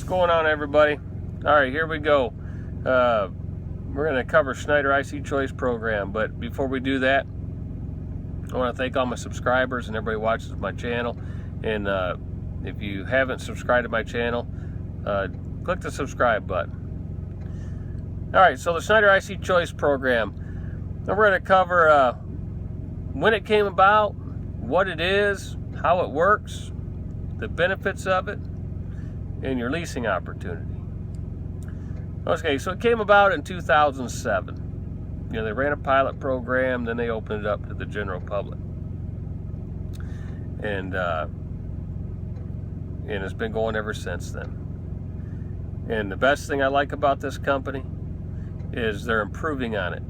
What's going on, everybody? All right, here we go. We're going to cover Schneider IC Choice Program, but before we do that, I want to thank all my subscribers and everybody who watches my channel. And if you haven't subscribed to my channel, click the subscribe button. All right, so the Schneider IC Choice Program. Now we're going to cover when it came about, what it is, how it works, the benefits of it, and your leasing opportunity. Okay, so it came about in 2007. You know, they ran a pilot program, then they opened it up to the general public. And it's been going ever since then. And the best thing I like about this company is they're improving on it.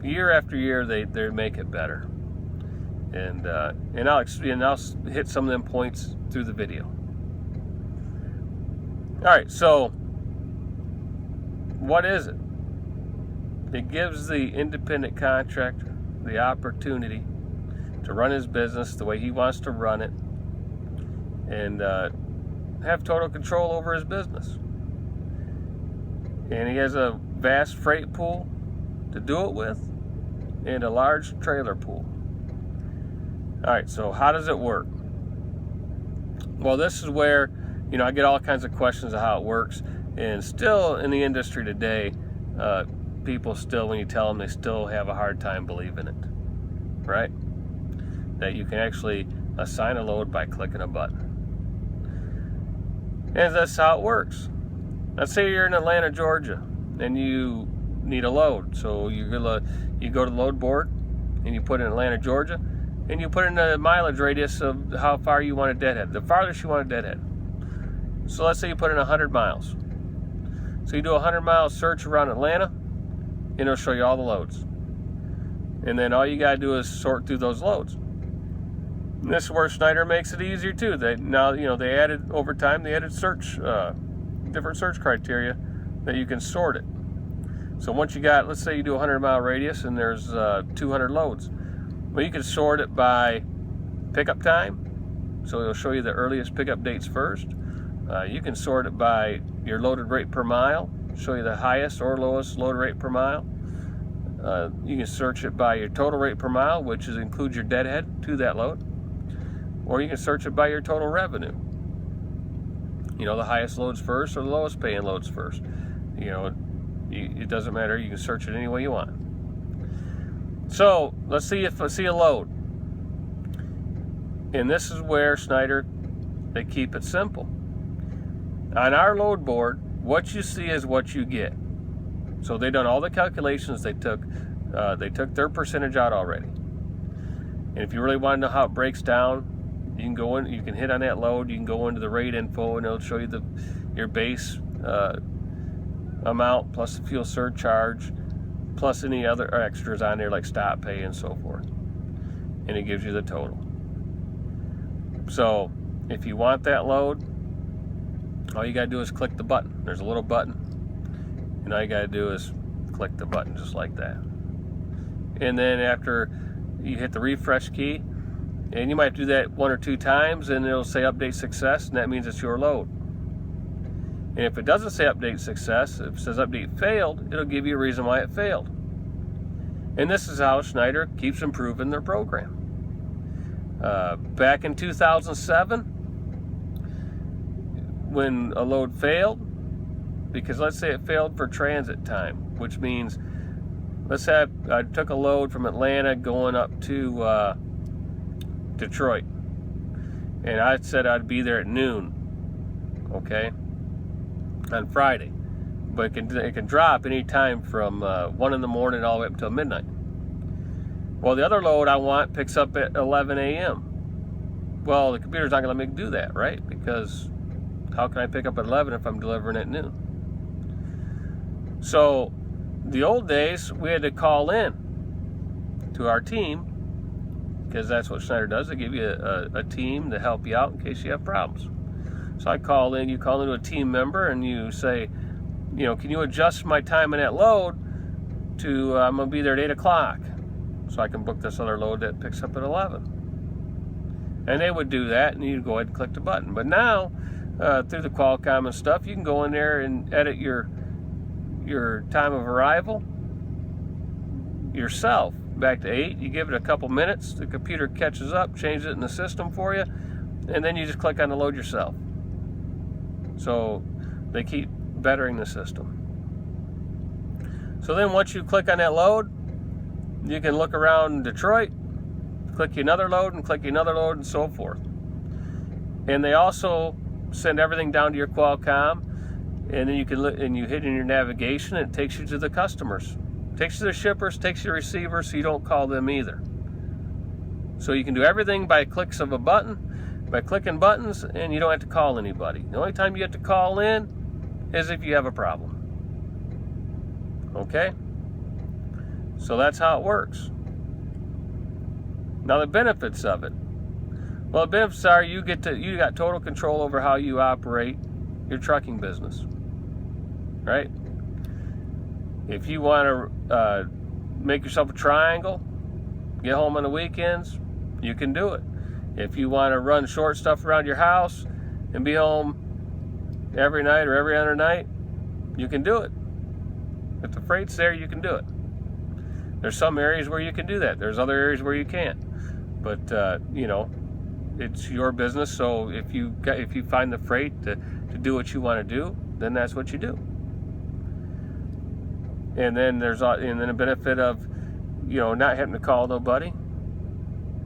Year after year, they make it better. And I'll hit some of them points through the video. All right, so what is it? It gives the independent contractor the opportunity to run his business the way he wants to run it and have total control over his business. And he has a vast freight pool to do it with and a large trailer pool. All right, so how does it work? Well, this is where, you know, I get all kinds of questions of how it works, and still in the industry today, people still, when you tell them, they still have a hard time believing it, right? That you can actually assign a load by clicking a button. And that's how it works. Let's say you're in Atlanta, Georgia, and you need a load. So you go to the load board, and you put in Atlanta, Georgia, and you put in the mileage radius of how far you want a deadhead, the farthest you want a deadhead. So let's say you put in 100 miles. So you do a 100-mile search around Atlanta, and it'll show you all the loads. And then all you got to do is sort through those loads. And this is where Schneider makes it easier too. They added over time, they added different search criteria that you can sort it. So once you got, let's say you do a 100-mile radius and there's 200 loads. Well, you can sort it by pickup time. So it'll show you the earliest pickup dates first. You can sort it by your loaded rate per mile, show you the highest or lowest loaded rate per mile. You can search it by your total rate per mile, which includes your deadhead to that load. Or you can search it by your total revenue. You know, the highest loads first or the lowest paying loads first. You know, it doesn't matter. You can search it any way you want. So let's see if I see a load. And this is where Schneider, they keep it simple. On our load board, what you see is what you get. So they've done all the calculations. They took their percentage out already. And if you really want to know how it breaks down, you can go in. You can hit on that load. You can go into the rate info, and it'll show you your base amount plus the fuel surcharge, plus any other extras on there like stop pay and so forth. And it gives you the total. So if you want that load, all you got to do is click the button. There's a little button, and all you got to do is click the button just like that. And then after you hit the refresh key, and you might do that 1 or 2 times, and it'll say update success, and that means it's your load. And if it doesn't say update success, if it says update failed, it'll give you a reason why it failed. And this is how Schneider keeps improving their program. Back in 2007, when a load failed, because let's say it failed for transit time, which means, let's say I took a load from Atlanta going up to Detroit, and I said I'd be there at noon, okay, on Friday, but it can drop any time from 1 in the morning all the way up till midnight. Well, the other load I want picks up at 11 a.m. Well, the computer's not going to let me do that, right? Because how can I pick up at 11 if I'm delivering at noon? So the old days, we had to call in to our team, because that's what Schneider does. They give you a team to help you out in case you have problems. So you call into a team member and you say, you know, can you adjust my time in that load to, I'm going to be there at 8 o'clock, so I can book this other load that picks up at 11. And they would do that, and you'd go ahead and click the button. But now, through the Qualcomm and stuff. You can go in there and edit your time of arrival yourself back to 8. You give it a couple minutes, the computer catches up, changes it in the system for you, and then you just click on the load yourself. So they keep bettering the system. So then once you click on that load, you can look around Detroit, click another load, and click another load, and so forth. And they also send everything down to your Qualcomm, and then you can and you hit in your navigation, and it takes you to the customers. Takes you to the shippers, takes you to receivers, so you don't call them either. So you can do everything by clicks of a button, by clicking buttons, and you don't have to call anybody. The only time you have to call in is if you have a problem. Okay? So that's how it works. Now the benefits of it. Well, the benefits are you got total control over how you operate your trucking business. Right? If you want to make yourself a triangle, get home on the weekends, you can do it. If you want to run short stuff around your house and be home every night or every other night, you can do it. If the freight's there, you can do it. There's some areas where you can do that. There's other areas where you can't. But you know, it's your business. So if you find the freight to do what you want to do, then that's what you do. And then there's a benefit of, you know, not having to call nobody.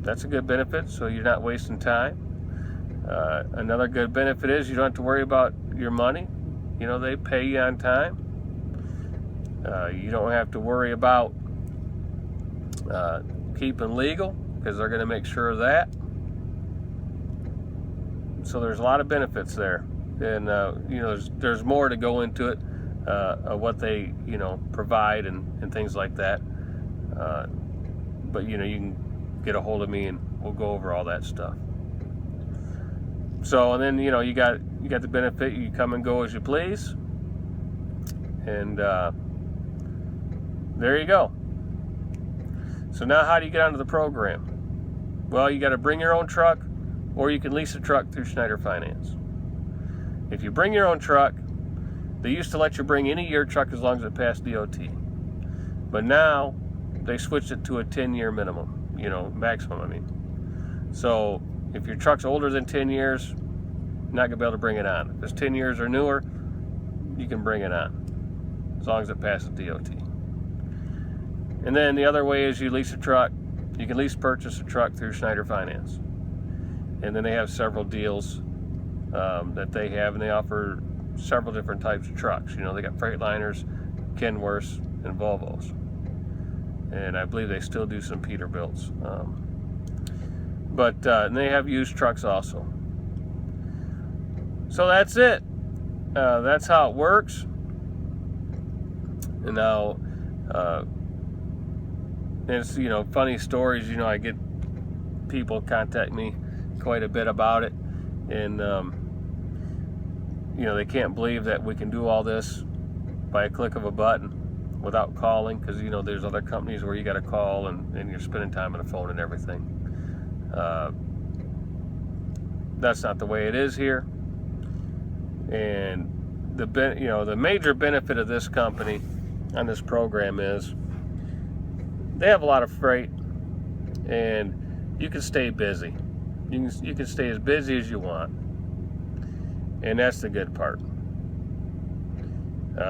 That's a good benefit, so you're not wasting time. Another good benefit is you don't have to worry about your money. You know, they pay you on time. You don't have to worry about keeping legal, because they're going to make sure of that. So there's a lot of benefits there, and you know, there's more to go into it. Of what they, you know, provide and things like that. But you know, you can get a hold of me and we'll go over all that stuff. So, and then, you know, you got the benefit, you come and go as you please, and there you go. So now how do you get onto the program? Well, you got to bring your own truck, or you can lease a truck through Schneider Finance. If you bring your own truck, they used to let you bring any year truck as long as it passed DOT. But now they switched it to a 10-year minimum, you know, maximum, I mean. So if your truck's older than 10 years, you're not going to be able to bring it on. If it's 10 years or newer, you can bring it on, as long as it passes DOT. And then the other way is you lease a truck. You can purchase a truck through Schneider Finance. And then they have several deals that they have, and they offer several different types of trucks. You know, they got Freightliners, Kenworths, and Volvos. And I believe they still do some Peterbilts. And they have used trucks also. So that's it. That's how it works. And now, it's, you know, funny stories. You know, I get people contact me quite a bit about it. And, you know, they can't believe that we can do all this by a click of a button without calling, because, you know, there's other companies where you got to call and you're spending time on the phone and everything. That's not the way it is here. And the major benefit of this company on this program is they have a lot of freight, and you can stay busy. You can stay as busy as you want. And that's the good part.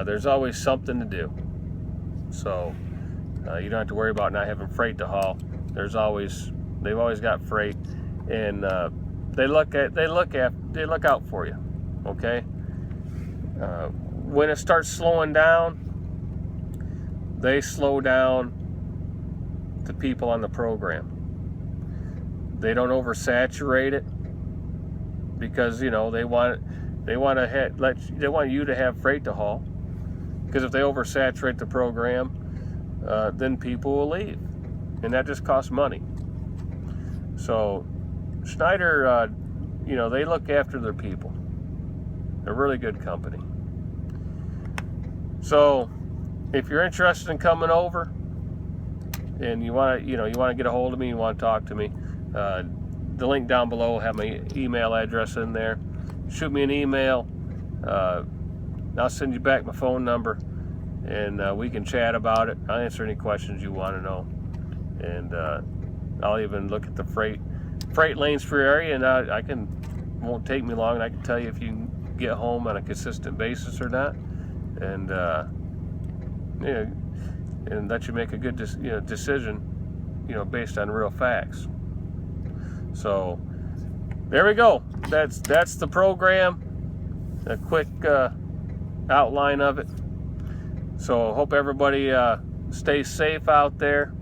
There's always something to do. So you don't have to worry about not having freight to haul. They've always got freight, and they look out for you. Okay. When it starts slowing down, they slow down the people on the program. They don't oversaturate it, because, you know, they want you to have freight to haul. Because if they oversaturate the program, then people will leave, and that just costs money. So Schneider, you know, they look after their people. They're a really good company. So if you're interested in coming over and you want to get a hold of me, you want to talk to me, the link down below will have my email address in there. shoot me an email. I'll send you back my phone number, and we can chat about it. I'll answer any questions you want to know, and I'll even look at the freight lanes for your area, and I can, won't take me long, and I can tell you if you can get home on a consistent basis or not, and yeah, and let you make a good decision, based on real facts. So there we go. That's the program. A quick outline of it. So hope everybody stays safe out there.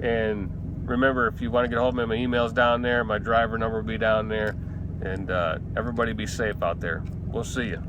And remember, if you want to get a hold of me, my email's down there. My driver number will be down there. And everybody be safe out there. We'll see you.